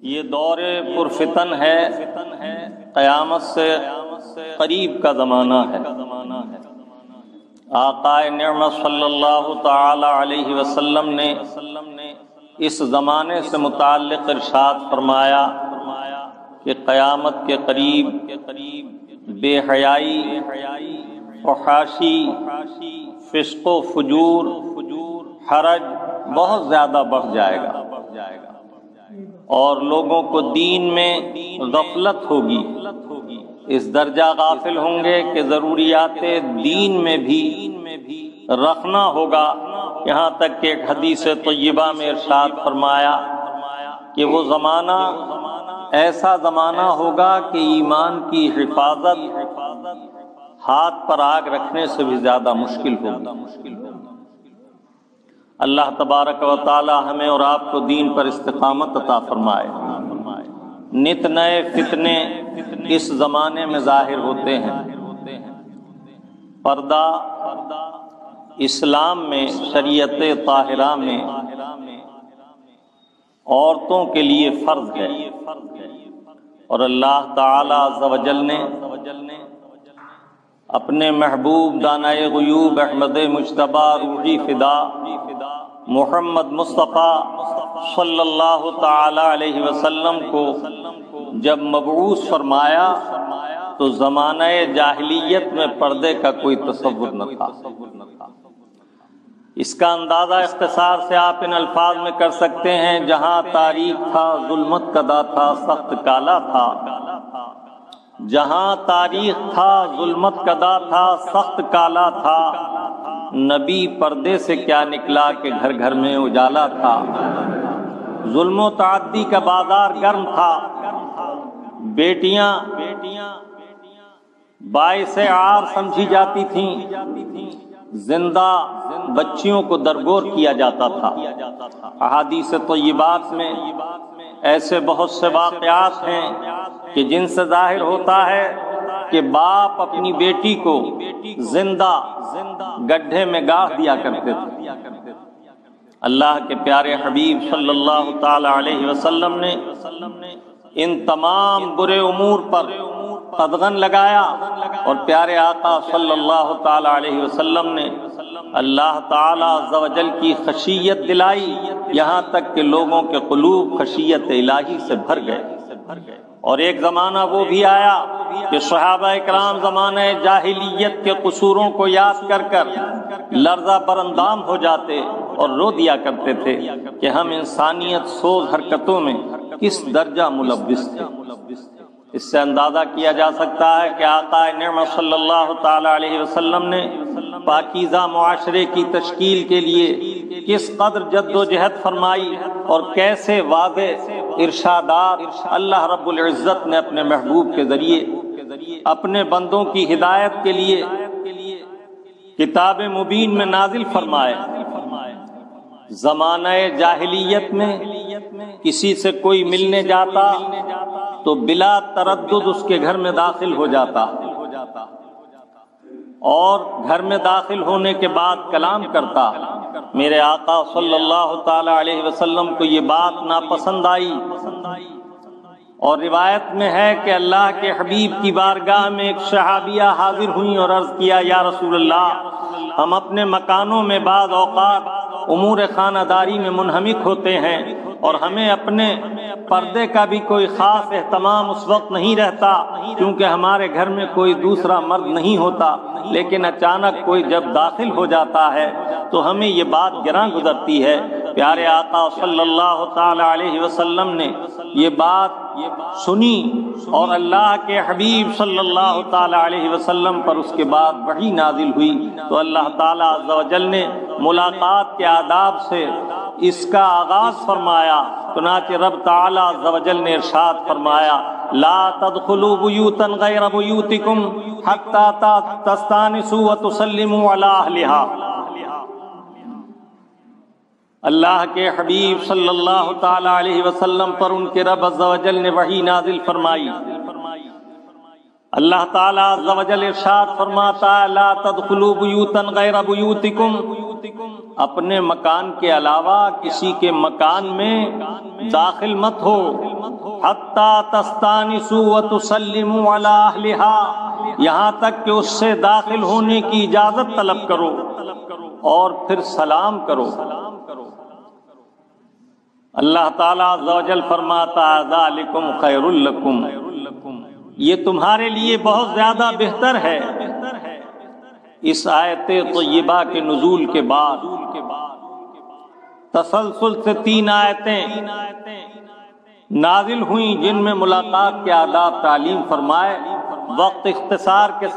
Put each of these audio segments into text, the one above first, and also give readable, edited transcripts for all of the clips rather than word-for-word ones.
یہ دور پرفتن ہے، قیامت سے قریب کا زمانہ ہے۔ آقا نعمت صلی اللہ تعالی علیہ وسلم نے اس زمانے سے متعلق ارشاد فرمایا کہ قیامت کے قریب بے حیائی، فحاشی، فسق و فجور، حرج بہت زیادہ بڑھ جائے گا، اور لوگوں کو دین میں غفلت ہوگی، اس درجہ غافل ہوں گے کہ ضروریات دین میں بھی رکھنا ہوگا۔ یہاں تک کہ ایک حدیث طیبہ میں ارشاد فرمایا کہ وہ زمانہ ایسا زمانہ ہوگا کہ ایمان کی حفاظت ہاتھ پر آگ رکھنے سے بھی زیادہ مشکل ہوگی۔ اللہ تبارک و تعالی ہمیں اور آپ کو دین پر استقامت عطا فرمائے۔ نت نئے فتنے اس زمانے میں ظاہر ہوتے ہیں۔ پردہ اسلام میں، شریعت طاہرہ میں عورتوں کے لیے فرض ہے، اور اللہ تعالی عز و جل نے اپنے محبوب دانائے غیوب احمد مجتبی روحی فدا محمد مصطفیٰ صلی اللہ تعالی علیہ وسلم کو جب مبعوث فرمایا تو زمانہ جاہلیت میں پردے کا کوئی تصور نہ تھا۔ اس کا اندازہ اختصار سے آپ ان الفاظ میں کر سکتے ہیں: جہاں تاریک تھا، ظلمت کدا تھا، سخت کالا تھا۔ جہاں تاریخ تھا، ظلمت کدا تھا، سخت کالا تھا، نبی پردے سے کیا نکلا کہ گھر گھر میں اجالا تھا۔ ظلم و تعدی کا بازار گرم تھا، بیٹیاں باعث عار سمجھی جاتی تھیں، زندہ بچیوں کو درگور کیا جاتا تھا۔ احادیث طیبات میں ایسے بہت سے واقعات ہیں کہ جن سے ظاہر ہوتا ہے کہ باپ اپنی بیٹی کو زندہ گڈھے میں گاڑ دیا کرتے تھے۔ اللہ کے پیارے حبیب صلی اللہ تعالی علیہ وسلم نے ان تمام برے امور پر قدغن لگایا، اور پیارے آقا صلی اللہ تعالی علیہ وسلم نے اللہ تعالی عز و جل کی خشیت دلائی، یہاں تک کہ لوگوں کے قلوب خشیت الہی سے بھر گئے۔ اور ایک زمانہ وہ بھی آیا کہ صحابہ اکرام زمانہ جاہلیت کے قصوروں کو یاد کر کر لرزہ براندام ہو جاتے اور رو دیا کرتے تھے کہ ہم انسانیت سوز حرکتوں میں کس درجہ ملوث تھے۔ اس سے اندازہ کیا جا سکتا ہے کہ آقا نعمت صلی اللہ تعالی علیہ وسلم نے پاکیزہ معاشرے کی تشکیل کے لیے کس قدر جد و جہد فرمائی، اور کیسے واضح ارشادات اللہ رب العزت نے اپنے محبوب کے ذریعے اپنے بندوں کی ہدایت کے لیے کتاب مبین میں نازل فرمائے۔ زمانہ جاہلیت میں کسی سے کوئی ملنے جاتا تو بلا تردد اس کے گھر میں داخل ہو جاتا، اور گھر میں داخل ہونے کے بعد کلام کرتا۔ میرے آقا صلی اللہ تعالی علیہ وسلم کو یہ بات ناپسند آئی، اور روایت میں ہے کہ اللہ کے حبیب کی بارگاہ میں ایک صحابیہ حاضر ہوئیں اور عرض کیا: یا رسول اللہ، ہم اپنے مکانوں میں بعض اوقات امور خانہ داری میں منہمک ہوتے ہیں، اور ہمیں اپنے پردے کا بھی کوئی خاص اہتمام اس وقت نہیں رہتا، کیونکہ ہمارے گھر میں کوئی دوسرا مرد نہیں ہوتا، لیکن اچانک کوئی جب داخل ہو جاتا ہے تو ہمیں یہ بات گراں گزرتی ہے۔ پیارے آقا صلی اللہ تعالی علیہ وسلم نے یہ بات سنی، اور اللہ کے حبیب صلی اللہ تعالی علیہ وسلم پر اس کے بعد وحی نازل ہوئی، تو اللہ تعالی عز و جل نے ملاقات کے آداب سے اس کا آغاز فرمایا۔ چنانچہ رب تعالی عز و جل نے ارشاد فرمایا: لا تدخلوا بیوتا غیر بیوتکم حتی تستانسوا وتسلموا علی اہلها۔ اللہ کے حبیب صلی اللہ تعالی علیہ وسلم پر ان کے رب عز و جل نے وحی نازل فرمائی۔ اللہ تعالیٰ عز و جل ارشاد فرماتا ہے: لا تدخلوا بیوتا غیر بیوتکم، اپنے مکان کے علاوہ کسی کے مکان میں داخل مت ہو، حتی تستانسوا وتسلموا علی اہلہا، یہاں تک کہ اس سے داخل ہونے کی اجازت طلب کرو اور پھر سلام کرو۔ اللہ تعالیٰ عز و جل فرماتا ہے ذالکم خیر لکم، یہ تمہارے لیے بہت زیادہ بہتر ہے۔ اس آیت طیبہ کے نزول کے بعد تسلسل سے 3 آیتیں نازل ہوئیں جن میں ملاقات کے آداب تعلیم فرمائے۔ وقت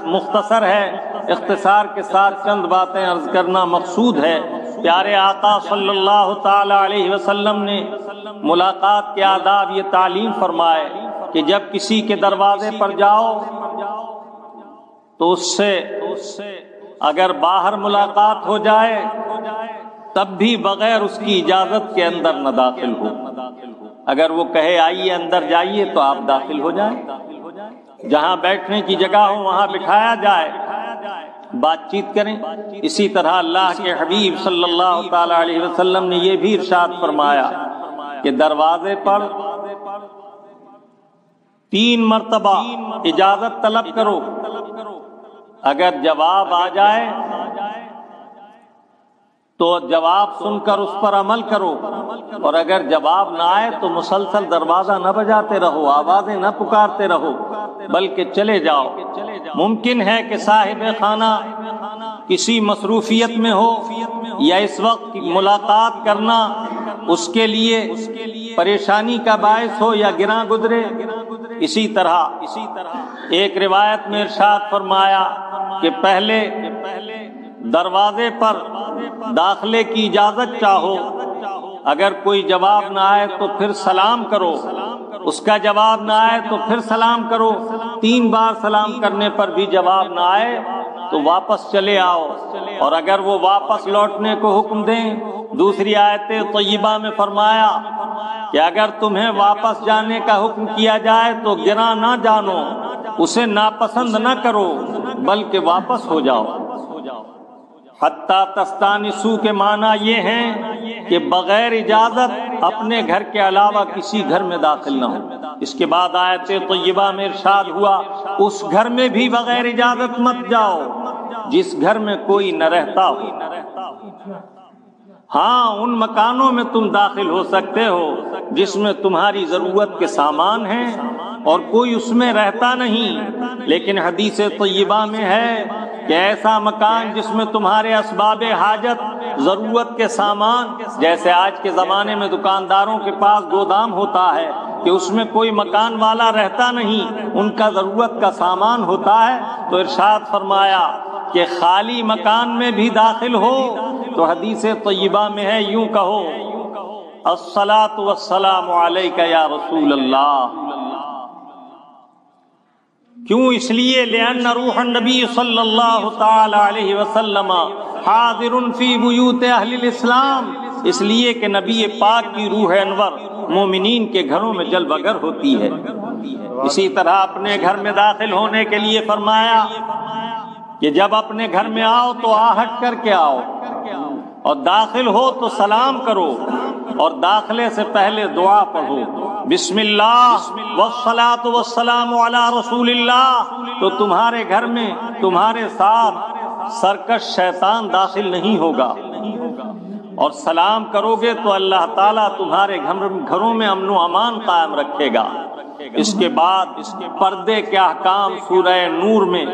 مختصر ہے، اختصار کے ساتھ چند باتیں عرض کرنا مقصود ہے۔ پیارے آقا صلی اللہ تعالی علیہ وسلم نے ملاقات کے آداب یہ تعلیم فرمائے کہ جب کسی کے دروازے پر جاؤ تو اس سے اگر باہر ملاقات ہو جائے تب بھی بغیر اس کی اجازت کے اندر نہ داخل ہو۔ اگر وہ کہے آئیے اندر جائیے تو آپ داخل ہو جائیں، جہاں بیٹھنے کی جگہ ہو وہاں بٹھایا جائے، بات چیت کریں۔ اسی طرح اللہ کے حبیب صلی اللہ تعالی علیہ وسلم نے یہ بھی ارشاد فرمایا کہ دروازے پر 3 مرتبہ اجازت طلب کرو، اگر جواب آ جائے تو جواب سن کر اس پر عمل کرو، اور اگر جواب نہ آئے تو مسلسل دروازہ نہ بجاتے رہو، آوازیں نہ پکارتے رہو، بلکہ چلے جاؤ۔ ممکن ہے کہ صاحب خانہ کسی مصروفیت میں ہو یا اس وقت ملاقات کرنا اس کے لیے پریشانی کا باعث ہو یا گراں گزرے۔ اسی طرح ایک روایت میں ارشاد فرمایا کہ پہلے دروازے پر داخلے کی اجازت چاہو، اگر کوئی جواب نہ آئے تو پھر سلام کرو، اس کا جواب نہ آئے تو پھر سلام کرو، 3 بار سلام کرنے پر بھی جواب نہ آئے تو واپس چلے آؤ، اور اگر وہ واپس لوٹنے کو حکم دیں، دوسری آیت طیبہ میں فرمایا کہ اگر تمہیں واپس جانے کا حکم کیا جائے تو گراں نہ جانو، اسے ناپسند نہ کرو، بلکہ واپس ہو جاؤ۔ حتی تستانسوا کے معنی یہ ہیں کہ بغیر اجازت اپنے گھر کے علاوہ کسی گھر میں داخل نہ ہو۔ اس کے بعد آیت طیبہ میں ارشاد ہوا اس گھر میں بھی بغیر اجازت مت جاؤ جس گھر میں کوئی نہ رہتا ہو۔ ہاں، ان مکانوں میں تم داخل ہو سکتے ہو جس میں تمہاری ضرورت کے سامان ہیں اور کوئی اس میں رہتا نہیں، لیکن حدیث طیبہ میں ہے کہ ایسا مکان جس میں تمہارے اسباب حاجت، ضرورت کے سامان، جیسے آج کے زمانے میں دکانداروں کے پاس گودام ہوتا ہے کہ اس میں کوئی مکان والا رہتا نہیں، ان کا ضرورت کا سامان ہوتا ہے، تو ارشاد فرمایا کہ خالی مکان میں بھی داخل ہو تو حدیث طیبہ میں ہے یوں کہو الصلاۃ والسلام علیک یا رسول اللہ۔ کیوں؟ اس لیے لأن روح النبی صلی اللہ تعالی علیہ وسلم حاضر فی بیوت اہل الاسلام، اس لیے کہ نبی پاک کی روح انور مومنین کے گھروں میں جلوہ گر ہوتی ہے۔ اسی طرح اپنے گھر میں داخل ہونے کے لیے فرمایا کہ جب اپنے گھر میں آؤ تو آہٹ کر کے آؤ، اور داخل ہو تو سلام کرو، اور داخلے سے پہلے دعا پڑھو بسم اللہ والصلاۃ والسلام علی رسول اللہ، تو تمہارے گھر میں تمہارے ساتھ سرکش شیطان داخل نہیں ہوگا، اور سلام کرو گے تو اللہ تعالیٰ تمہارے گھروں میں امن و امان قائم رکھے گا۔ اس کے بعد پردے کے احکام سورہ نور میں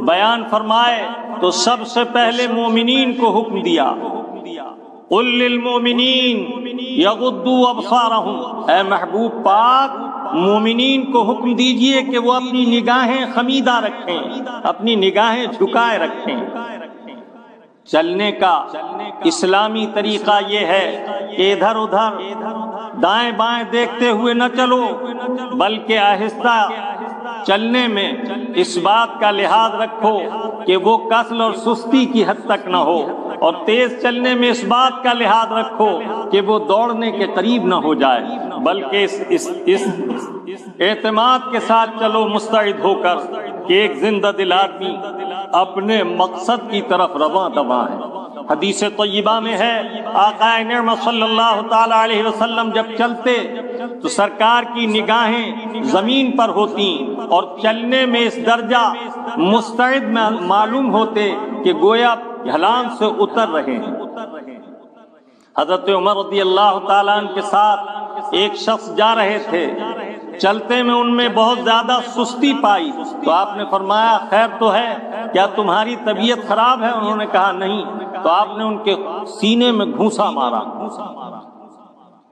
بیان فرمائے تو سب سے پہلے مومنین کو حکم دیا قل للمؤمنین یغضوا ابصارہم، اے محبوب پاک مومنین کو حکم دیجئے کہ وہ اپنی نگاہیں خمیدہ رکھیں، اپنی نگاہیں جھکائے رکھیں۔ چلنے کا اسلامی طریقہ یہ ہے کہ ادھر ادھر دائیں بائیں دیکھتے ہوئے نہ چلو، بلکہ آہستہ چلنے میں اس بات کا لحاظ رکھو کہ وہ کسل اور سستی کی حد تک نہ ہو، اور تیز چلنے میں اس بات کا لحاظ رکھو کہ وہ دوڑنے کے قریب نہ ہو جائے، بلکہ اس اعتماد کے ساتھ چلو مستعد ہو کر کہ ایک زندہ دل آدمی اپنے مقصد کی طرف رواں دواں ہے۔ حدیث طیبہ میں ہے آقا نعمت صلی اللہ تعالی علیہ وسلم جب چلتے تو سرکار کی نگاہیں زمین پر ہوتی اور چلنے میں اس درجہ مستعد معلوم ہوتے کہ گویا ڈھلان سے اتر رہے ہیں۔ حضرت عمر رضی اللہ تعالیٰ عنہ کے ساتھ ایک شخص جا رہے تھے، چلتے میں ان میں بہت زیادہ سستی پائی تو آپ نے فرمایا خیر تو ہے، کیا تمہاری طبیعت خراب ہے؟ انہوں نے کہا نہیں، تو آپ نے ان کے سینے میں گھونسا مارا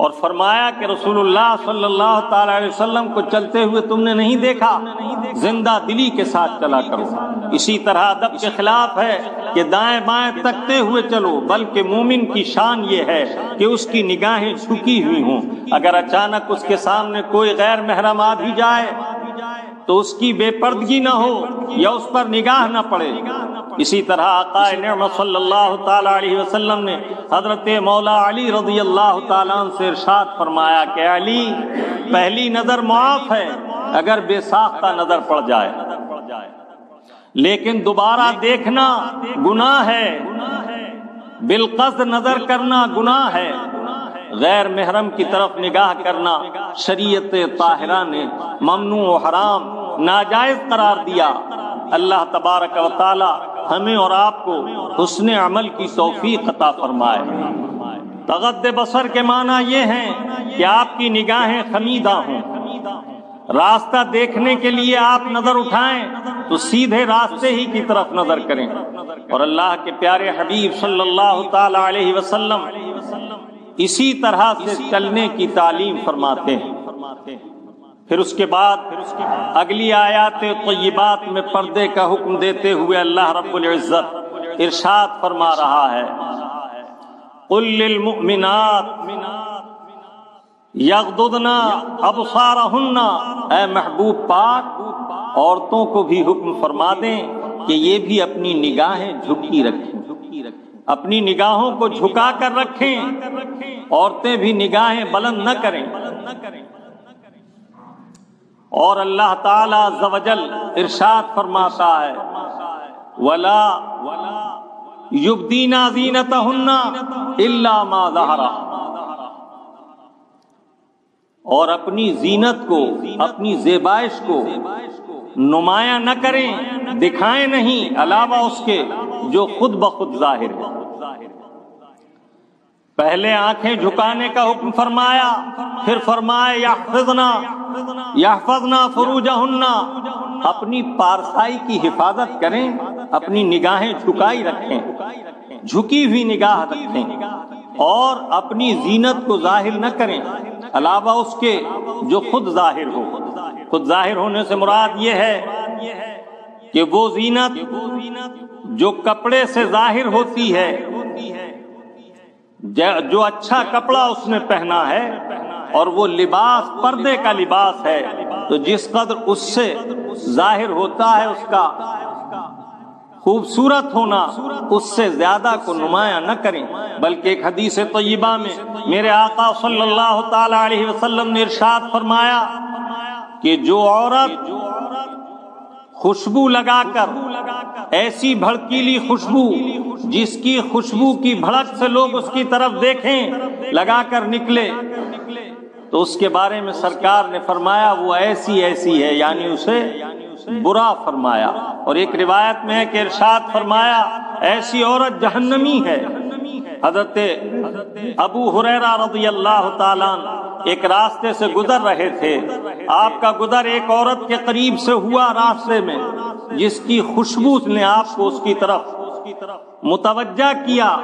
اور فرمایا کہ رسول اللہ صلی اللہ تعالی علیہ وسلم کو چلتے ہوئے تم نے نہیں دیکھا، زندہ دلی کے ساتھ چلا کرو۔ اسی طرح ادب کے خلاف ہے کہ دائیں بائیں تکتے ہوئے چلو، بلکہ مومن کی شان یہ ہے کہ اس کی نگاہیں جھکی ہوئی ہوں۔ اگر اچانک اس کے سامنے کوئی غیر محرم آ بھی جائے تو اس کی بے پردگی نہ ہو یا اس پر نگاہ نہ پڑے۔ اسی طرح آقا نعمت صلی اللہ تعالی علیہ وسلم نے حضرت مولا علی رضی اللہ تعالیٰ عنہ سے ارشاد فرمایا کہ علی، پہلی نظر معاف ہے اگر بے ساختہ نظر پڑ جائے، لیکن دوبارہ دیکھنا گناہ ہے، بالقصد نظر کرنا گناہ ہے۔ غیر محرم کی طرف نگاہ کرنا شریعت طاہرہ نے ممنوع و حرام ناجائز قرار دیا۔ اللہ تبارک و تعالی ہمیں اور آپ کو حسن عمل کی توفیق عطا فرمائے۔ تغض بصر کے معنی یہ ہیں کہ آپ کی نگاہیں خمیدہ ہوں، راستہ دیکھنے کے لیے آپ نظر اٹھائیں تو سیدھے راستے ہی کی طرف نظر کریں، اور اللہ کے پیارے حبیب صلی اللہ تعالی علیہ وسلم اسی طرح سے چلنے کی تعلیم فرماتے ہیں۔ پھر اس کے بعد اگلی آیات طیبات میں پردے کا حکم دیتے ہوئے اللہ رب العزت ارشاد فرما رہا ہے قل للمؤمنات یغضضن ابصارہن، اے محبوب پاک عورتوں کو بھی حکم فرما دیں کہ یہ بھی اپنی نگاہیں جھکی رکھیں، اپنی نگاہوں کو جھکا کر رکھیں، عورتیں بھی نگاہیں بلند نہ کریں۔ اور اللہ تعالی عز و جل ارشاد فرماتا ہے وَلَا يُبْدِينَ زِينَتَهُنَّ إِلَّا مَا ظَهَرَ، اور اپنی زینت کو، اپنی زیبائش کو نمایاں نہ کریں، دکھائیں نہیں علاوہ اس کے جو خود بخود ظاہر ہے۔ پہلے آنکھیں جھکانے کا حکم فرمایا، پھر فرمایا یحفظنا فروجہن، اپنی پارسائی کی حفاظت کریں، اپنی نگاہیں جھکائی رکھیں، جھکی ہوئی نگاہ رکھیں، اور اپنی زینت کو ظاہر نہ کریں علاوہ اس کے جو خود ظاہر ہو۔ خود ظاہر ہونے سے مراد یہ ہے کہ وہ زینت جو کپڑے سے ظاہر ہوتی ہے، جو اچھا کپڑا اس نے پہنا ہے اور وہ لباس پردے کا لباس ہے، تو جس قدر اس سے ظاہر ہوتا ہے اس کا خوبصورت ہونا، اس سے زیادہ کو نمایاں نہ کریں۔ بلکہ ایک حدیث طیبہ میں میرے آقا صلی اللہ تعالی علیہ وسلم نے ارشاد فرمایا کہ جو عورت خوشبو لگا کر، ایسی بھڑکیلی خوشبو جس کی خوشبو کی بھڑک سے لوگ اس کی طرف دیکھیں، لگا کر نکلے، تو اس کے بارے میں سرکار نے فرمایا وہ ایسی ہے، یعنی اسے برا فرمایا۔ اور ایک روایت میں ہے کہ ارشاد فرمایا ایسی عورت جہنمی ہے۔ حضرت ابو ہریرہ رضی اللہ تعالیٰ عنہ ایک راستے سے گزر رہے تھے، آپ کا گزر ایک عورت کے قریب سے ہوا راستے میں، جس کی خوشبو نے آپ کو اس کی طرف متوجہ کیا۔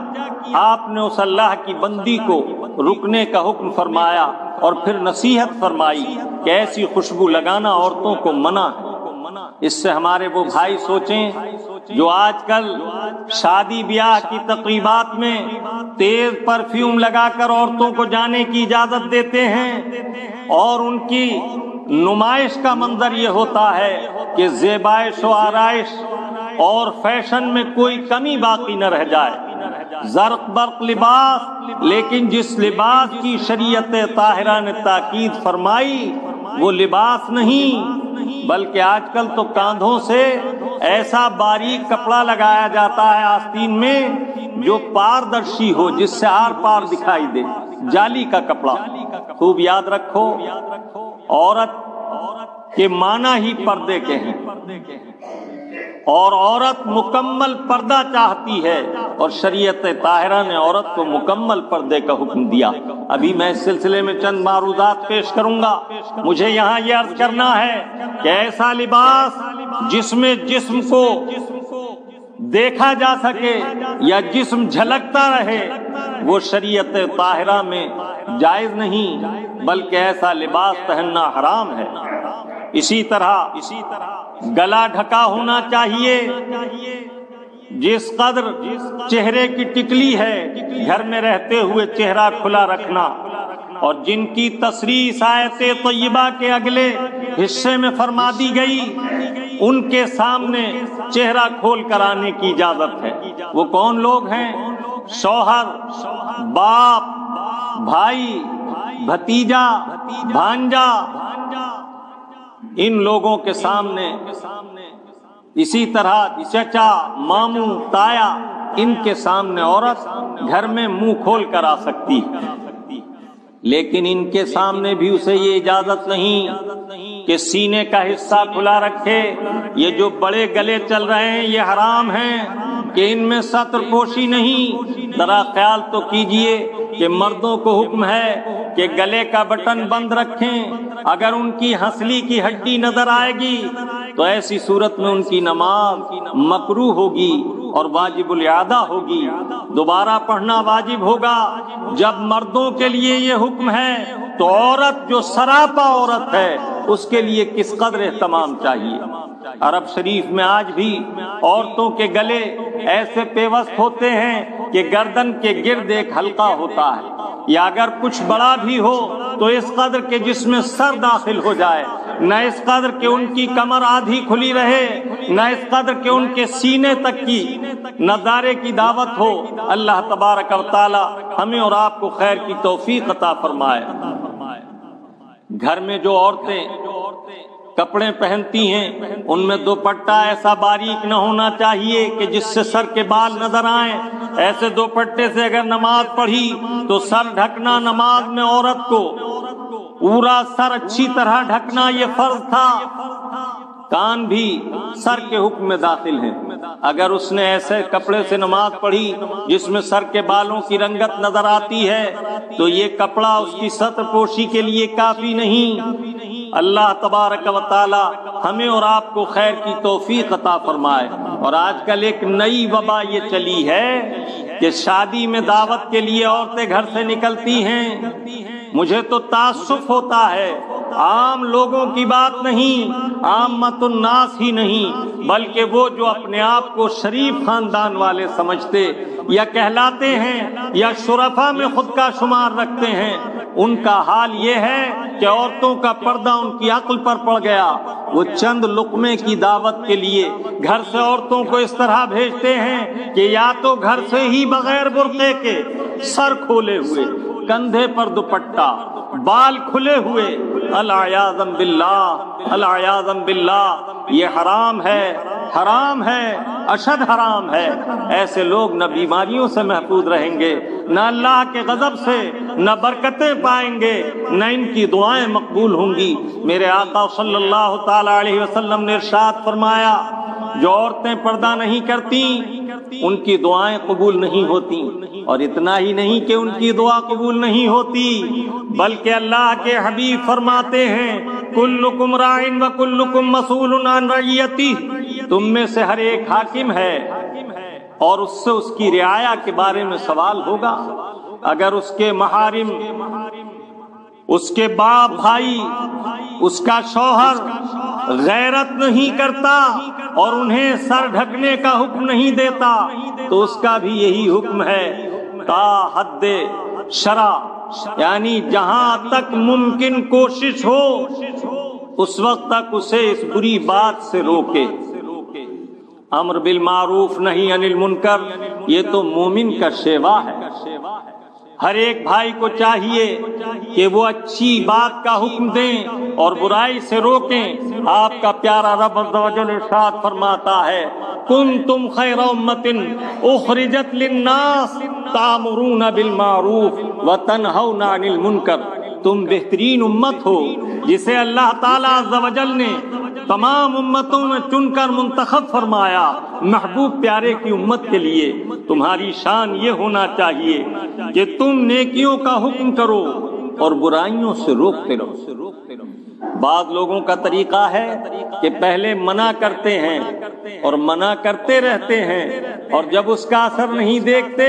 آپ نے اس اللہ کی بندی کو رکنے کا حکم فرمایا اور پھر نصیحت فرمائی کہ ایسی خوشبو لگانا عورتوں کو منع ہے۔ اس سے ہمارے وہ بھائی سوچیں جو آج کل شادی بیاہ کی تقریبات میں تیز پرفیوم لگا کر عورتوں کو جانے کی اجازت دیتے ہیں، اور ان کی نمائش کا منظر یہ ہوتا ہے کہ زیبائش و آرائش اور فیشن میں کوئی کمی باقی نہ رہ جائے، زرق برق لباس، لیکن جس لباس کی شریعت طاہرہ نے تاکید فرمائی وہ لباس نہیں، بلکہ آج کل تو کاندھوں سے ایسا باریک کپڑا لگایا جاتا ہے آستین میں جو پاردرشی ہو، جس سے آر پار دکھائی دے، جالی کا کپڑا۔ خوب یاد رکھو، عورت کے معنی ہی پردے کے ہیں، اور عورت مکمل پردہ چاہتی ہے، اور شریعت طاہرہ نے عورت کو مکمل پردے کا حکم دیا۔ ابھی میں اس سلسلے میں چند معروضات پیش کروں گا۔ مجھے یہاں یہ عرض کرنا ہے کہ ایسا لباس جس میں جسم کو دیکھا جا سکے یا جسم جھلکتا رہے، وہ شریعت طاہرہ میں جائز نہیں، بلکہ ایسا لباس پہننا حرام ہے۔ اسی طرح گلا ڈھکا ہونا چاہیے، جس قدر چہرے کی ٹکلی ہے گھر میں رہتے ہوئے چہرہ کھلا رکھنا، اور جن کی تصریح آیت طیبہ کے اگلے حصے میں فرما دی گئی، ان کے سامنے چہرہ کھول کر آنے کی اجازت ہے۔ وہ کون لوگ ہیں؟ شوہر، باپ، بھائی، بھتیجا، بھانجا، ان لوگوں کے سامنے، اسی طرح چچا، ماموں، تایا، ان کے سامنے عورت گھر میں منہ کھول کر آ سکتی ہے، لیکن ان کے سامنے بھی اسے یہ اجازت نہیں کہ سینے کا حصہ کھلا رکھے۔ یہ جو بڑے گلے چل رہے ہیں یہ حرام ہیں کہ ان میں سطر پوشی نہیں۔ ذرا خیال تو کیجئے کہ مردوں کو حکم ہے کہ گلے کا بٹن بند رکھیں، اگر ان کی ہنسلی کی ہڈی نظر آئے گی تو ایسی صورت میں ان کی نماز مکروہ ہوگی اور واجب الاعادہ ہوگی، دوبارہ پڑھنا واجب ہوگا۔ جب مردوں کے لیے یہ حکم ہے تو عورت جو سراپا عورت ہے اس کے لیے کس قدر اہتمام چاہیے۔ عرب شریف میں آج بھی عورتوں کے گلے ایسے پیوست ہوتے ہیں کہ گردن کے گرد ایک حلقہ ہوتا ہے، یا اگر کچھ بڑا بھی ہو تو اس قدر کہ جس میں سر داخل ہو جائے، نہ اس قدر کہ ان کی کمر آدھی کھلی رہے، نہ اس قدر کہ ان کے سینے تک کی نظارے کی دعوت ہو۔ اللہ تبارک و تعالی ہمیں اور آپ کو خیر کی توفیق عطا فرمائے۔ گھر میں جو عورتیں کپڑے پہنتی ہیں ان میں دوپٹہ ایسا باریک نہ ہونا چاہیے کہ جس سے سر کے بال نظر آئیں۔ ایسے دوپٹے سے اگر نماز پڑھی تو سر ڈھکنا، نماز میں عورت کو پورا سر اچھی طرح ڈھکنا یہ فرض تھا۔ کان بھی سر کے حکم میں داخل ہیں۔ اگر اس نے ایسے کپڑے سے نماز پڑھی جس میں سر کے بالوں کی رنگت نظر آتی ہے تو یہ کپڑا اس کی سطر پوشی کے لیے کافی نہیں۔ اللہ تبارک و تعالی ہمیں اور آپ کو خیر کی توفیق عطا فرمائے۔ اور آج کل ایک نئی وبا یہ چلی ہے کہ شادی میں دعوت کے لیے عورتیں گھر سے نکلتی ہیں۔ مجھے تو تعصف ہوتا ہے، عام لوگوں کی بات نہیں، عامت الناس ہی نہیں، بلکہ وہ جو اپنے آپ کو شریف خاندان والے سمجھتے یا کہلاتے ہیں یا شرفا میں خود کا شمار رکھتے ہیں، ان کا حال یہ ہے کہ عورتوں کا پردہ ان کی عقل پر پڑ گیا۔ وہ چند لقمے کی دعوت کے لیے گھر سے عورتوں کو اس طرح بھیجتے ہیں کہ یا تو گھر سے ہی بغیر برقعے کے، سر کھولے ہوئے، کندھے پر دوپٹہ، بال کھلے ہوئے، العیاذ باللہ، العیاذ باللہ، یہ حرام ہے، حرام ہے، اشد حرام ہے۔ ایسے لوگ نہ بیماریوں سے محفوظ رہیں گے، نہ اللہ کے غضب سے، نہ برکتیں پائیں گے، نہ ان کی دعائیں مقبول ہوں گی۔ میرے آقا صلی اللہ تعالی علیہ وسلم نے ارشاد فرمایا، جو عورتیں پردہ نہیں کرتی ان کی دعائیں قبول نہیں ہوتی، اور اتنا ہی نہیں کہ ان کی دعا قبول نہیں ہوتی، بلکہ اللہ کے حبیب فرماتے ہیں کلکم راعٍ وکلکم مسئول عن رعیتہ، تم میں سے ہر ایک حاکم ہے اور اس سے اس کی رعایا کے بارے میں سوال ہوگا۔ اگر اس کے محارم، اس کے باپ بھائی، اس کا شوہر غیرت نہیں کرتا اور انہیں سر ڈھکنے کا حکم نہیں دیتا تو اس کا بھی یہی حکم ہے، تا حد شرع، یعنی جہاں تک ممکن کوشش ہو اس وقت تک اسے اس بری بات سے روکے۔ امر بالمعروف نہی عن المنکر، یہ تو مومن کا شیوا ہے۔ ہر ایک بھائی کو چاہیے کہ وہ اچھی بات کا حکم دیں اور برائی سے روکیں۔ آپ کا پیارا رب عز و جل ارشاد فرماتا ہے کنتم خیر امۃ اخرجت للناس تأمرون بالمعروف وتنہون عن المنکر، تم بہترین امت ہو جسے اللہ تعالیٰ عز و جل نے تمام امتوں میں چن کر منتخب فرمایا محبوب پیارے کی امت کے لیے۔ تمہاری شان یہ ہونا چاہیے کہ تم نیکیوں کا حکم کرو اور برائیوں سے روکتے رہو۔ بعض لوگوں کا طریقہ ہے کہ پہلے منع کرتے ہیں اور منع کرتے رہتے ہیں، اور جب اس کا اثر نہیں دیکھتے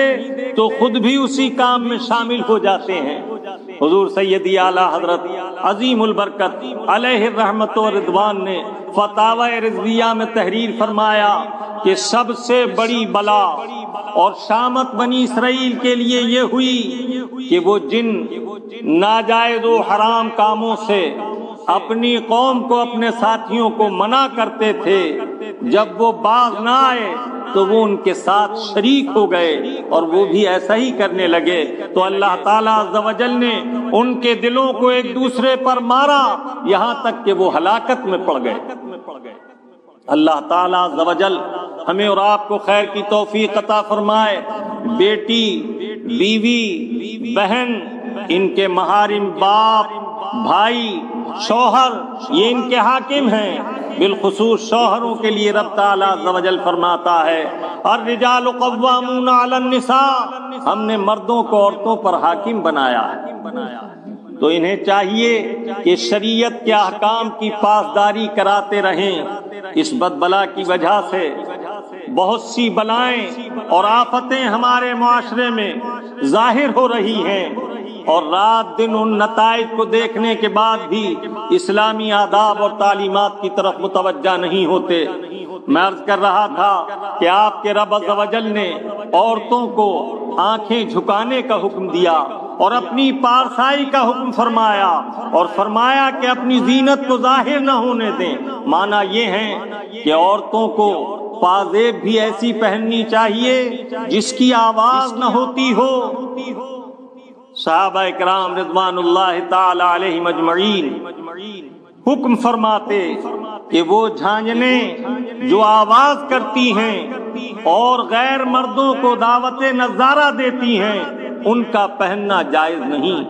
تو خود بھی اسی کام میں شامل ہو جاتے ہیں۔ حضور سیدی اعلیٰ حضرت عظیم البرکت علیہ الرحمت و رضوان نے فتاوی رضویہ میں تحریر فرمایا کہ سب سے بڑی بلا اور شامت بنی اسرائیل کے لیے یہ ہوئی کہ وہ جن ناجائز و حرام کاموں سے اپنی قوم کو اپنے ساتھیوں کو منع کرتے تھے، جب وہ باز نہ آئے تو وہ ان کے ساتھ شریک ہو گئے اور وہ بھی ایسا ہی کرنے لگے، تو اللہ تعالیٰ عز و جل نے ان کے دلوں کو ایک دوسرے پر مارا یہاں تک کہ وہ ہلاکت میں پڑ گئے۔ اللہ تعالیٰ عز و جل ہمیں اور آپ کو خیر کی توفیق عطا فرمائے۔ بیٹی، بیوی، بہن، ان کے محارم، باپ، بھائی، شوہر، یہ ان کے حاکم ہیں۔ بالخصوص شوہروں کے لیے رب تعالیٰ عز و جل فرماتا ہے الرجال قوامون علی النساء، ہم نے مردوں کو عورتوں پر حاکم بنایا ہے، تو انہیں چاہیے کہ شریعت کے احکام کی پاسداری کراتے رہیں۔ اس بدبلا کی وجہ سے بہت سی بلائیں اور آفتیں ہمارے معاشرے میں ظاہر ہو رہی ہیں، اور رات دن ان نتائج کو دیکھنے کے بعد بھی اسلامی آداب اور تعلیمات کی طرف متوجہ نہیں ہوتے۔ میں عرض کر رہا تھا کہ آپ کے رب عز و جل نے عورتوں کو آنکھیں جھکانے کا حکم دیا اور اپنی پارسائی کا حکم فرمایا، اور فرمایا کہ اپنی زینت کو ظاہر نہ ہونے دیں۔ معنی یہ ہے کہ عورتوں کو پازیب بھی ایسی پہننی چاہیے جس کی آواز نہ ہوتی ہو۔ صحابہ کرام رضوان اللہ تعالی علیہم اجمعین حکم فرماتے کہ وہ جھانجنیں جو آواز کرتی ہیں اور غیر مردوں کو دعوت نظارہ دیتی ہیں ان کا پہننا جائز نہیں۔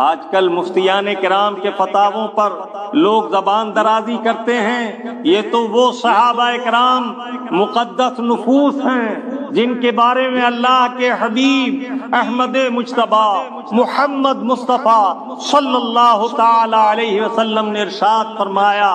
آج کل مفتیان کرام کے فتاووں پر لوگ زبان درازی کرتے ہیں، یہ تو وہ صحابہ کرام مقدس نفوس ہیں جن کے بارے میں اللہ کے حبیب احمد مجتبی محمد مصطفیٰ صلی اللہ تعالی علیہ وسلم نے ارشاد فرمایا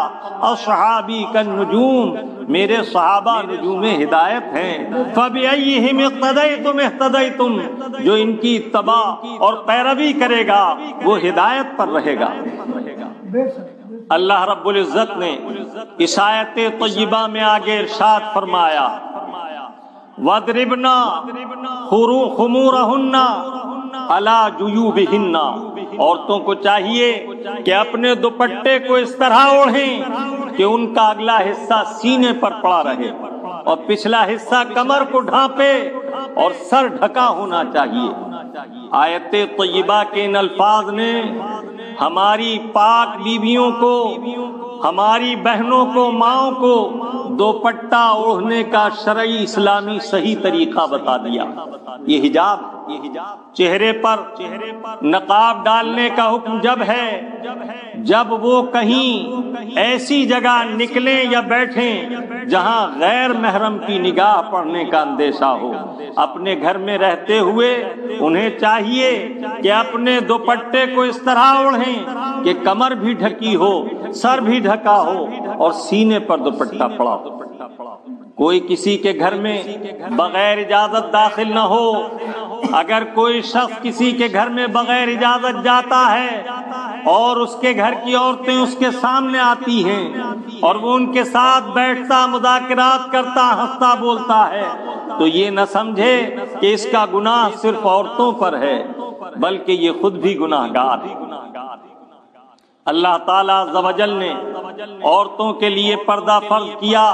اصحابی کالنجوم، میرے صحابہ نجوم ہدایت ہیں، فبأیہم اقتدیتم اہتدیتم، جو ان کی اتباع اور پیروی کرے گا وہ ہدایت پر رہے گا۔ اللہ رب العزت نے اس آیت طیبہ میں آگے ارشاد فرمایا وَاضْرِبْنَا خُمُورَهُنَّ عَلَى جُيُوبِهِنَّ، عورتوں کو چاہیے کہ اپنے دوپٹے کو اس طرح اوڑھیں کہ ان کا اگلا حصہ سینے پر پڑا رہے اور پچھلا حصہ کمر کو ڈھانپے اور سر ڈھکا ہونا چاہیے۔ آیت طیبہ کے ان الفاظ نے ہماری پاک بیویوں کو، ہماری بہنوں کو، ماؤں کو دوپٹہ اوڑھنے کا شرعی اسلامی صحیح طریقہ بتا دیا۔ یہ حجاب چہرے پر نقاب ڈالنے کا حکم جب ہے جب وہ کہیں ایسی جگہ نکلیں یا بیٹھیں جہاں غیر محرم کی نگاہ پڑنے کا اندیشہ ہو۔ اپنے گھر میں رہتے ہوئے انہیں چاہیے کہ اپنے دوپٹے کو اس طرح اوڑھیں کہ کمر بھی ڈھکی ہو، سر بھی ڈھکا ہو اور سینے پر دوپٹہ پڑا ہو۔ کوئی کسی کے گھر میں بغیر اجازت داخل نہ ہو۔ اگر کوئی شخص کسی کے گھر میں بغیر اجازت جاتا ہے اور اس کے گھر کی عورتیں اس کے سامنے آتی ہیں اور وہ ان کے ساتھ بیٹھتا، مذاکرات کرتا، ہنستا بولتا ہے، تو یہ نہ سمجھے کہ اس کا گناہ صرف عورتوں پر ہے بلکہ یہ خود بھی گناہگار ہے۔ اللہ تعالیٰ عز و جل نے عورتوں کے لیے پردہ فرض کیا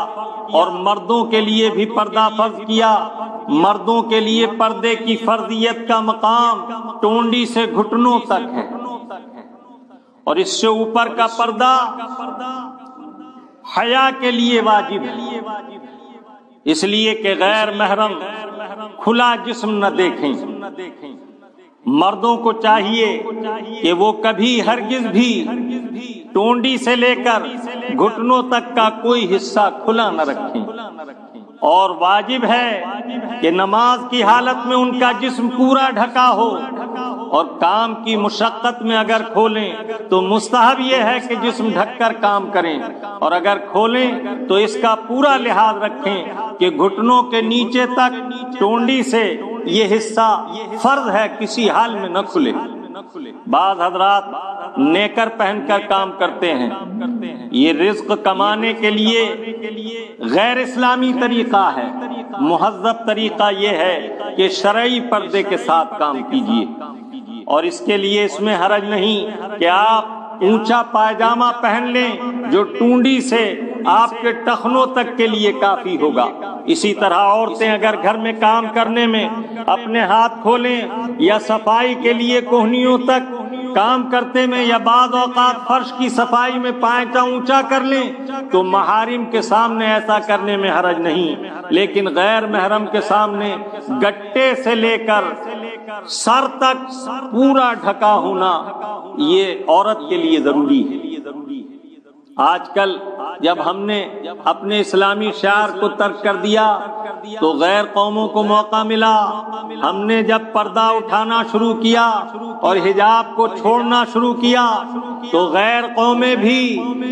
اور مردوں کے لیے بھی پردہ فرض کیا، مردوں کے لیے پردے کی فرضیت کا مقام ٹونڈی سے گھٹنوں تک ہے، اور اس سے اوپر کا پردہ حیا کے لیے واجب ہے، اس لیے کہ غیر محرم کھلا جسم نہ دیکھیں۔ مردوں کو چاہیے کہ وہ کبھی ہرگز بھی ٹونڈی سے لے کر گھٹنوں تک کا کوئی حصہ کھلا نہ رکھیں، اور واجب ہے کہ نماز کی حالت میں ان کا جسم پورا ڈھکا ہو، اور کام کی مشقت میں اگر کھولیں تو مستحب یہ ہے کہ جسم ڈھک کر کام کریں، اور اگر کھولیں تو اس کا پورا لحاظ رکھیں کہ گھٹنوں کے نیچے تک ٹونڈی سے یہ حصہ فرض ہے، کسی حال میں نہ کھلے۔ بعض حضرات نیکر پہن کر کام کرتے ہیں، یہ رزق کمانے کے لیے غیر اسلامی طریقہ ہے۔ مہذب طریقہ یہ ہے کہ شرعی پردے کے ساتھ کام کیجیے، اور اس کے لیے اس میں حرج نہیں کہ آپ اونچا پائجامہ پہن لیں جو ٹونڈی سے آپ کے ٹخنوں تک کے لیے کافی ہوگا۔ اسی طرح عورتیں اگر گھر میں کام کرنے میں اپنے ہاتھ کھولیں یا صفائی کے لیے کوہنیوں تک کام کرتے میں یا بعض اوقات فرش کی صفائی میں پائچہ اونچا کر لیں تو محارم کے سامنے ایسا کرنے میں حرج نہیں، لیکن غیر محرم کے سامنے گٹے سے لے کر سر تک پورا ڈھکا ہونا یہ عورت کے لیے ضروری ہے۔ آج کل جب ہم نے اپنے اسلامی شعار کو ترک کر دیا تو غیر قوموں کو موقع ملا۔ ہم نے جب پردہ اٹھانا شروع کیا اور حجاب کو چھوڑنا شروع کیا تو غیر قومیں بھی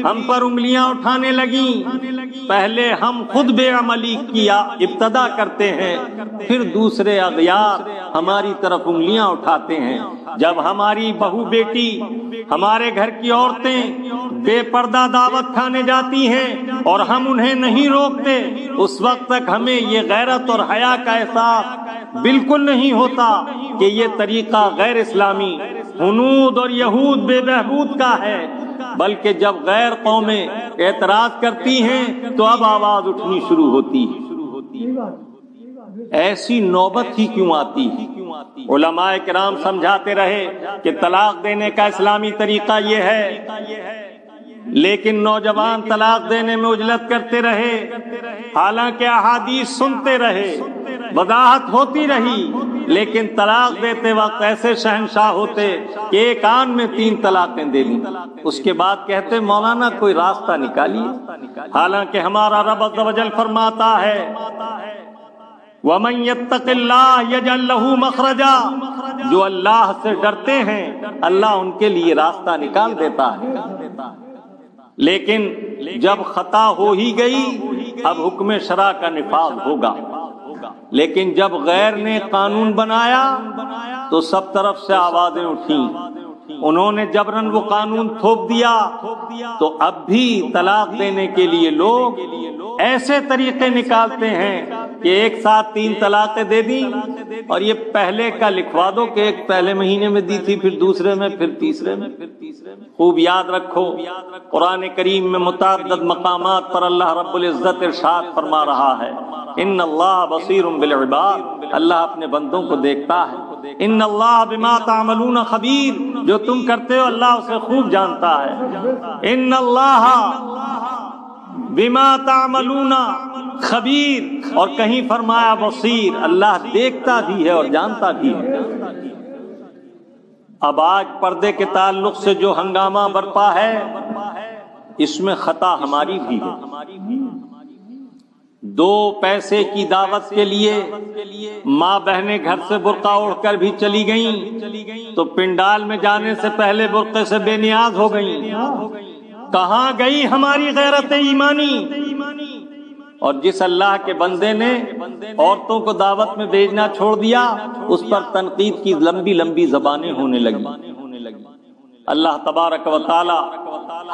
ہم پر انگلیاں اٹھانے لگیں۔ پہلے ہم خود بے عملی کیا ابتدا کرتے ہیں، پھر دوسرے اغیار ہماری طرف انگلیاں اٹھاتے ہیں۔ جب ہماری بہو بیٹی، ہمارے گھر کی عورتیں بے پردہ دعوت کھانے جاتی ہیں اور ہم انہیں نہیں روکتے، اس وقت تک ہمیں یہ غیرت اور حیا کا احساس بالکل نہیں ہوتا کہ یہ طریقہ غیر اسلامی، ہنود اور یہود بے بہبود کا ہے، بلکہ جب غیر قومیں اعتراض کرتی ہیں تو اب آواز اٹھنی شروع ہوتی ہے۔ ایسی نوبت ہی کیوں آتی ہے؟ علماء کرام سمجھاتے رہے کہ طلاق دینے کا اسلامی طریقہ یہ ہے، لیکن نوجوان طلاق دینے میں عجلت کرتے رہے، حالانکہ احادیث سنتے رہے، وضاحت ہوتی رہی، لیکن طلاق دیتے وقت ایسے شہنشاہ ہوتے کہ ایک آن میں 3 طلاقیں دے دیں، اس کے بعد کہتے مولانا کوئی راستہ نکالیے، حالانکہ ہمارا رب عز و جل فرماتا ہے وَمَن يَتَّقِ اللَّهَ يَجْعَل لَّهُ مَخْرَجًا، جو اللہ سے ڈرتے ہیں اللہ ان کے لیے راستہ نکال دیتا ہے۔ لیکن جب خطا ہو ہی گئی اب حکم شرع کا نفاذ ہوگا، لیکن جب غیر نے قانون بنایا تو سب طرف سے آوازیں اٹھیں، انہوں نے جبراً وہ قانون تھوپ دیا، تو اب بھی طلاق دینے کے لیے لوگ ایسے طریقے نکالتے ہیں کہ ایک ساتھ 3 طلاقیں دے دیں، اور یہ پہلے کا لکھوا دو کہ ایک پہلے مہینے میں دی تھی، پھر دوسرے میں، پھر تیسرے میں۔ خوب یاد رکھو قرآن کریم میں متعدد مقامات پر اللہ رب العزت ارشاد فرما رہا ہے ان اللہ بصیر بالعباد، اللہ اپنے بندوں کو دیکھتا ہے، ان اللہ بما تعملون خبیر، جو تم کرتے ہو اللہ اسے خوب جانتا ہے، ان اللہ بما تعملون خبیر، اور کہیں فرمایا بصیر، اللہ دیکھتا بھی ہے اور جانتا بھی ہے۔ اب آج پردے کے تعلق سے جو ہنگامہ برپا ہے اس میں خطا ہماری بھی ہے۔ 2 پیسے کی دعوت کے لیے ماں بہنیں گھر سے برقع اوڑھ کر بھی چلی گئیں تو پنڈال میں جانے سے پہلے برقعے سے بے نیاز ہو گئیں۔ کہاں گئی ہماری غیرت ایمانی؟ اور جس اللہ کے بندے نے عورتوں کو دعوت میں بھیجنا چھوڑ دیا اس پر تنقید کی لمبی لمبی زبانیں ہونے لگی۔ اللہ تبارک و تعالی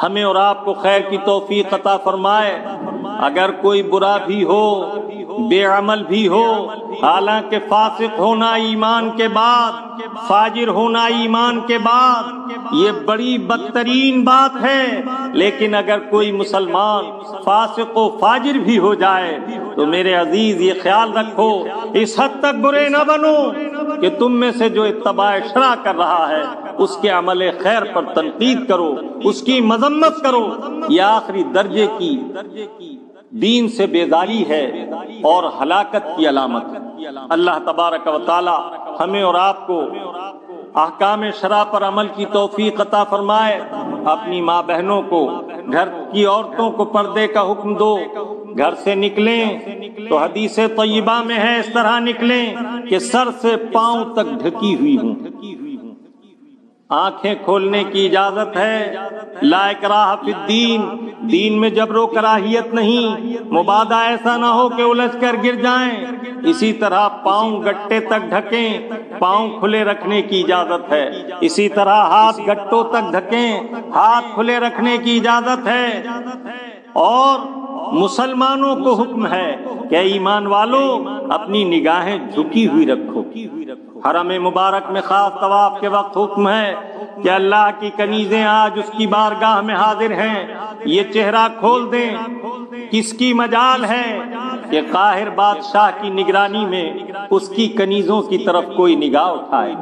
ہمیں اور آپ کو خیر کی توفیق عطا فرمائے۔ اگر کوئی برا بھی ہو، بے عمل بھی ہو، حالانکہ فاسق ہونا ایمان کے بعد، فاجر ہونا ایمان کے بعد یہ بڑی بدترین بات ہے، لیکن اگر کوئی مسلمان فاسق و فاجر بھی ہو جائے تو میرے عزیز یہ خیال رکھو، اس حد تک برے نہ بنو کہ تم میں سے جو اتباع شرع کر رہا ہے اس کے عمل خیر پر تنقید کرو، اس کی مذمت کرو۔ یہ آخری درجے کی دین سے بیداری ہے اور ہلاکت کی علامت۔ اللہ تبارک و تعالی ہمیں اور آپ کو احکام شرع پر عمل کی توفیق عطا فرمائے۔ اپنی ماں بہنوں کو، گھر کی عورتوں کو پردے کا حکم دو۔ گھر سے نکلیں تو حدیث طیبہ میں ہے اس طرح نکلیں کہ سر سے پاؤں تک ڈھکی ہوئی ہوں۔ آنکھیں کھولنے کی اجازت ہے، لا اکراہ فی الدین، دین میں جبر و کراہیت نہیں، مبادا ایسا نہ ہو کہ الجھ کر گر جائیں۔ اسی طرح پاؤں گٹے تک ڈھکیں، پاؤں کھلے رکھنے کی اجازت ہے۔ اسی طرح ہاتھ گٹوں تک ڈھکیں، ہاتھ کھلے رکھنے کی اجازت ہے۔ اور مسلمانوں کو حکم ہے کہ ایمان والو اپنی نگاہیں جھکی ہوئی رکھو۔ حرم مبارک میں خاص طواف کے وقت حکم ہے کہ اللہ کی کنیزیں آج اس کی بارگاہ میں حاضر ہیں، یہ چہرہ کھول دیں۔ کس کی مجال ہے کہ قاہر بادشاہ کی نگرانی میں اس کی کنیزوں کی طرف کوئی نگاہ اٹھائے؟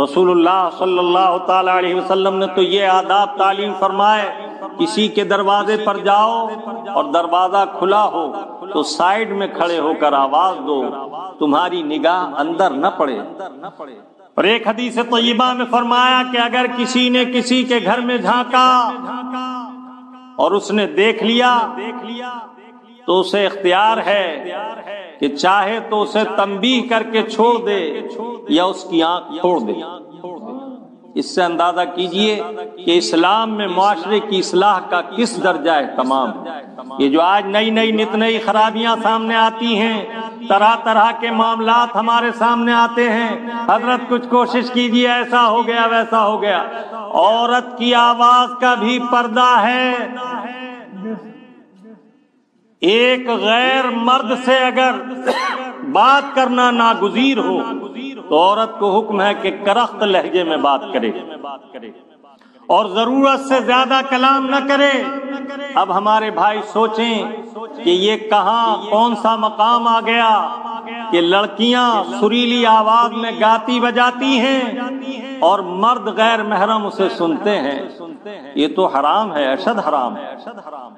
رسول اللہ صلی اللہ تعالی علیہ وسلم نے تو یہ آداب تعلیم فرمائے، کسی کے دروازے پر جاؤ اور دروازہ کھلا ہو تو سائیڈ میں کھڑے ہو کر آواز دو، تمہاری نگاہ اندر نہ پڑے۔ اور ایک حدیث طیبہ میں فرمایا کہ اگر کسی نے کسی کے گھر میں جھانکا اور اس نے دیکھ لیا تو اسے اختیار ہے کہ چاہے تو اسے تنبیہ کر کے چھوڑ دے یا اس کی آنکھ پھوڑ دے۔ اس سے اندازہ کیجئے کہ اسلام میں معاشرے کی اصلاح کا کس درجہ اہتمام ہے۔ یہ جو آج نئی نت نئی خرابیاں سامنے آتی ہیں، طرح طرح کے معاملات ہمارے سامنے آتے ہیں، حضرت کچھ کوشش کیجئے، ایسا ہو گیا ویسا ہو گیا۔ عورت کی آواز کا بھی پردہ ہے۔ ایک غیر مرد سے اگر بات کرنا ناگزیر ہو تو عورت کو حکم ہے کہ کرخت لہجے میں بات کرے اور ضرورت سے زیادہ کلام نہ کرے۔ اب ہمارے بھائی سوچیں کہ یہ کہاں کون سا مقام آ گیا کہ لڑکیاں سریلی آواز میں گاتی بجاتی ہیں اور مرد غیر محرم اسے سنتے ہیں۔ یہ تو حرام ہے، اشد حرام ہے۔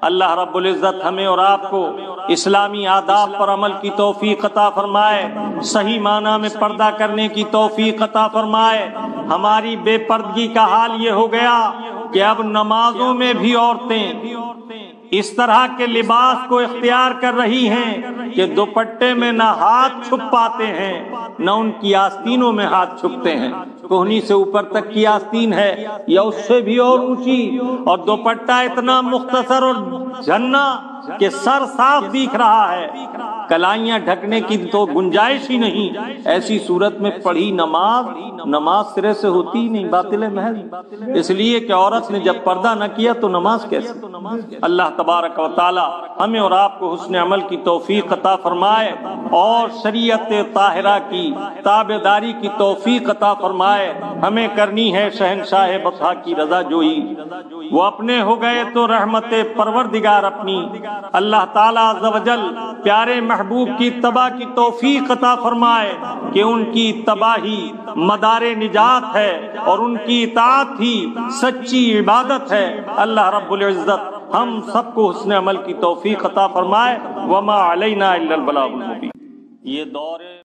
اللہ رب العزت ہمیں اور آپ کو اسلامی آداب پر عمل کی توفیق عطا فرمائے، صحیح معنی میں پردہ کرنے کی توفیق عطا فرمائے۔ ہماری بے پردگی کا حال یہ ہو گیا کہ اب نمازوں میں بھی عورتیں اس طرح کے لباس کو اختیار کر رہی ہیں کہ دوپٹے میں نہ ہاتھ چھپ پاتے ہیں نہ ان کی آستینوں میں ہاتھ چھپتے ہیں۔ کوہنی سے اوپر تک کی آستین ہے یا اس سے بھی اور اونچی، اور دوپٹہ اتنا مختصر اور جھنا کہ سر صاف دکھ رہا ہے، کلائیاں ڈھکنے کی تو گنجائش ہی نہیں۔ ایسی صورت میں پڑھی نماز سرے سے ہوتی ہی نہیں، باطل محض، اس لیے کہ عورت نے جب پردہ نہ کیا تو نماز کیسے؟ اللہ تبارک و تعالی ہمیں اور آپ کو حسن عمل کی توفیق عطا فرمائے اور شریعت طاہرہ کی تابعداری کی توفیق عطا فرمائے۔ ہمیں کرنی ہے شہنشاہ بطحا کی رضا جوئی، وہ اپنے ہو گئے تو رحمت پروردگار اپنی۔ اللہ تعالیٰ عز و جل پیارے محبوب کی اتباع کی توفیق عطا فرمائے کہ ان کی اتباع ہی مدار نجات ہے اور ان کی اطاعت ہی سچی عبادت ہے۔ اللہ رب العزت ہم سب کو حسن عمل کی توفیق عطا فرمائے۔ وما علینا الا البلاغ المبین۔ یہ دور